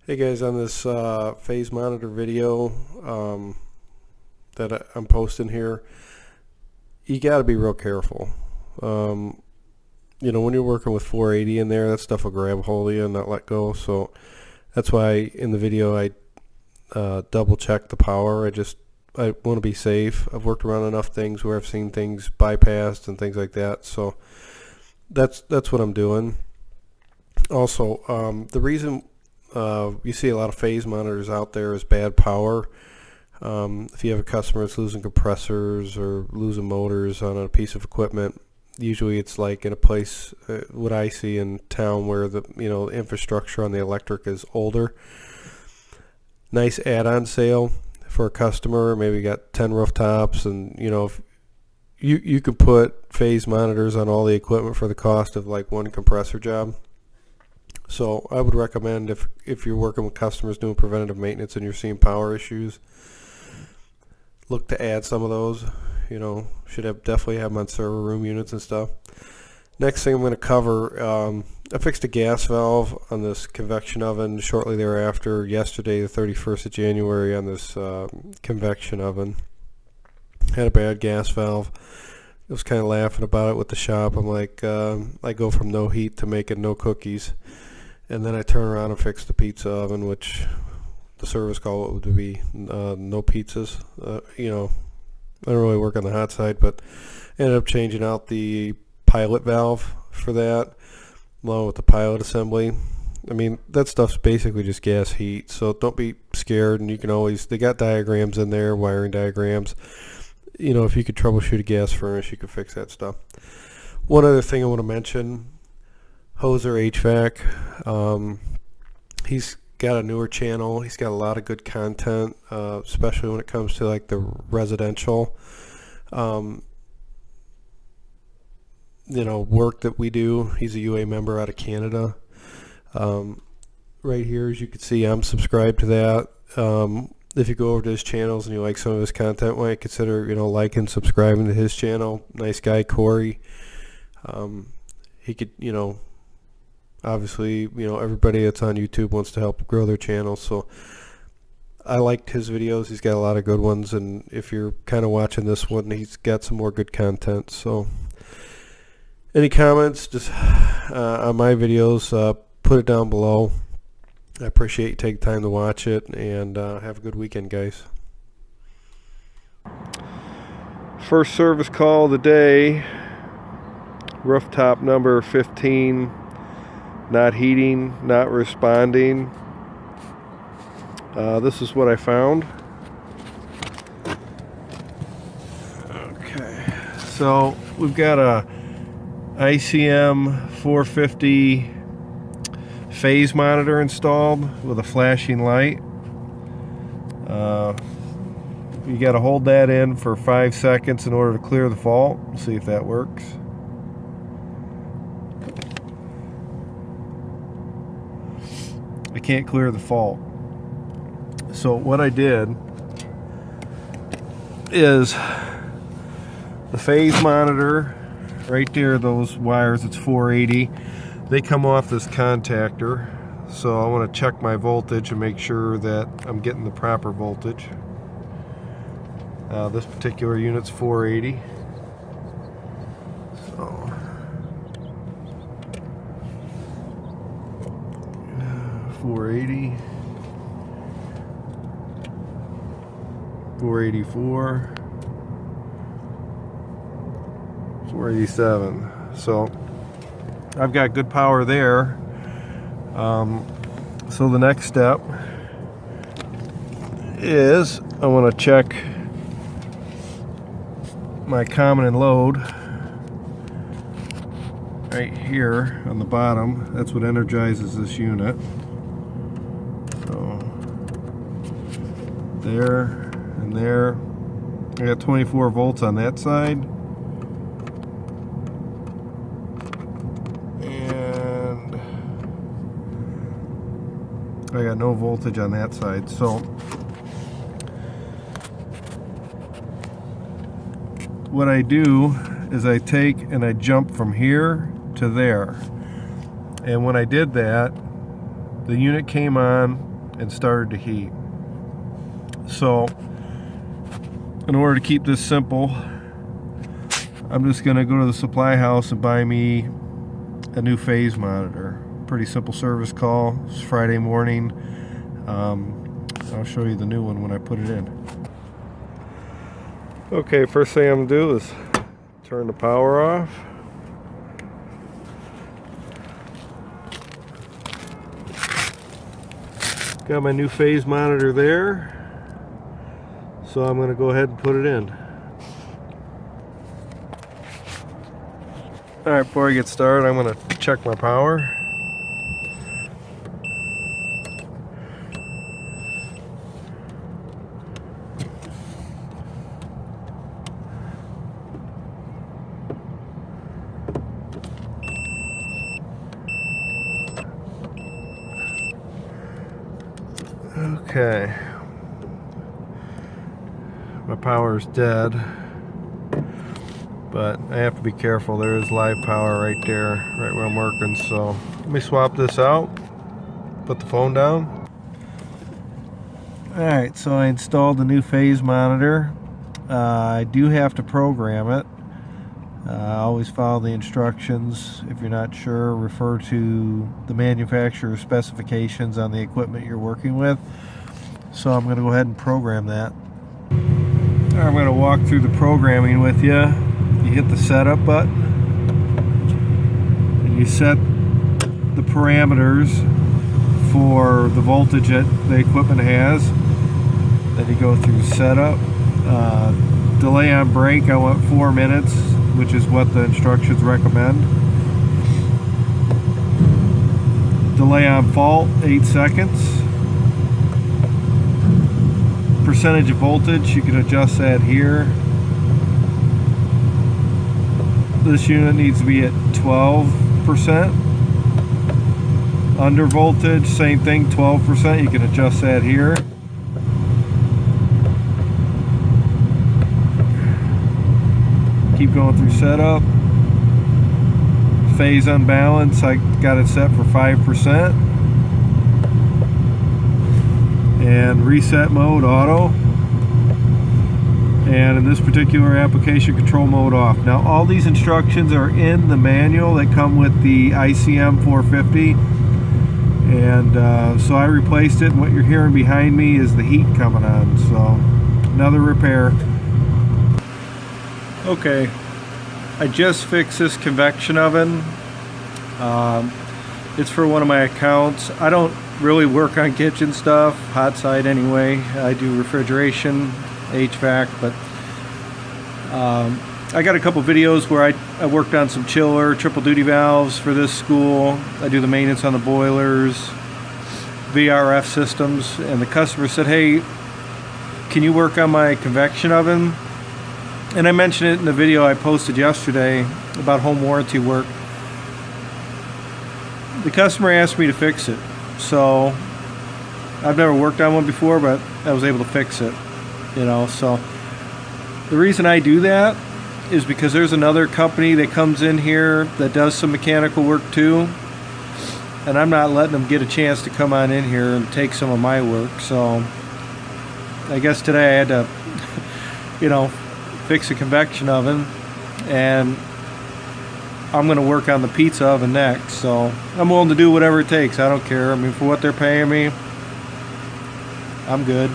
Hey guys, on this phase monitor video that I'm posting here, you got to be real careful. When you're working with 480 in there, that stuff will grab a hold of you and not let go. So that's why in the video I double check the power. I want to be safe. I've worked around enough things where I've seen things bypassed and things like that. So that's what I'm doing. Also, the reason you see a lot of phase monitors out there is bad power. If you have a customer that's losing compressors or losing motors on a piece of equipment, usually it's like in a place, what I see in town, where the infrastructure on the electric is older. Nice add-on sale for a customer. Maybe you got 10 rooftops, and if you can put phase monitors on all the equipment for the cost of like one compressor job. So I would recommend, if you're working with customers doing preventative maintenance and you're seeing power issues, look to add some of those. Definitely have them on server room units and stuff. Next thing I'm going to cover, I fixed a gas valve on this convection oven shortly thereafter, yesterday the 31st of January, on this convection oven. Had a bad gas valve. I was kind of laughing about it with the shop. I'm like, I go from no heat to making no cookies. And then I turn around and fix the pizza oven, which the service call would be no pizzas. I don't really work on the hot side, but ended up changing out the pilot valve for that, along with the pilot assembly. I mean, that stuff's basically just gas heat, so don't be scared. And they got diagrams in there, wiring diagrams. If you could troubleshoot a gas furnace, you could fix that stuff. One other thing I want to mention, Hoser HVAC. He's got a newer channel. He's got a lot of good content, especially when it comes to like the residential work that we do. He's a UA member out of Canada. Right here, as you can see, I'm subscribed to that. If you go over to his channels and you like some of his content, why not consider liking, subscribing to his channel. Nice guy, Corey. He could obviously, everybody that's on YouTube wants to help grow their channel, so I liked his videos. He's got a lot of good ones, and if you're kind of watching this one, he's got some more good content. So any comments just on my videos, put it down below. I appreciate you taking time to watch it, and have a good weekend, guys. First service call of the day, rooftop number 15. Not heating, not responding. This is what I found. Okay, so we've got a ICM 450 phase monitor installed with a flashing light. You got to hold that in for 5 seconds in order to clear the fault. We'll see if that works. I can't clear the fault. So what I did is the phase monitor right there, those wires, it's 480, they come off this contactor. So I want to check my voltage and make sure that I'm getting the proper voltage. This particular unit's 480. So 480, 484, 487. So I've got good power there. So the next step is I want to check my common and load right here on the bottom. That's what energizes this unit. So there and there. I got 24 volts on that side, and I got no voltage on that side. So what I do is I take and I jump from here to there. And when I did that, the unit came on and started to heat. So in order to keep this simple, I'm just going to go to the supply house and buy me a new phase monitor. Pretty simple service call. It's Friday morning. I'll show you the new one when I put it in. Okay, first thing I'm going to do is turn the power off. Got my new phase monitor there. So I'm going to go ahead and put it in. Alright, before I get started, I'm going to check my power. Okay. My power is dead, but I have to be careful. There is live power right there, right where I'm working. So let me swap this out, put the phone down. Alright, so I installed the new phase monitor. I do have to program it. Always follow the instructions. If you're not sure, refer to the manufacturer's specifications on the equipment you're working with. So I'm going to go ahead and program that. I'm going to walk through the programming with you. You hit the setup button and you set the parameters for the voltage that the equipment has. Then you go through setup. Delay on break, I want 4 minutes, which is what the instructions recommend. Delay on fault, 8 seconds. Percentage of voltage, you can adjust that here. This unit needs to be at 12%. Under voltage, same thing, 12%. You can adjust that here. Keep going through setup. Phase unbalance, I got it set for 5%. And reset mode auto, and in this particular application, control mode off. Now all these instructions are in the manual that come with the ICM 450, and so I replaced it, and what you're hearing behind me is the heat coming on. So another repair. Okay, I just fixed this convection oven. It's for one of my accounts. I don't really work on kitchen stuff, hot side anyway. I do refrigeration, HVAC, but I got a couple videos where I worked on some chiller, triple duty valves for this school. I do the maintenance on the boilers, VRF systems, and the customer said, hey, can you work on my convection oven? And I mentioned it in the video I posted yesterday about home warranty work. The customer asked me to fix it. So I've never worked on one before, but I was able to fix it, you know. So the reason I do that is because there's another company that comes in here that does some mechanical work too, and I'm not letting them get a chance to come on in here and take some of my work. So I guess today I had to you know, fix a convection oven, and I'm going to work on the pizza oven next. So I'm willing to do whatever it takes. I don't care. I mean, for what they're paying me, I'm good.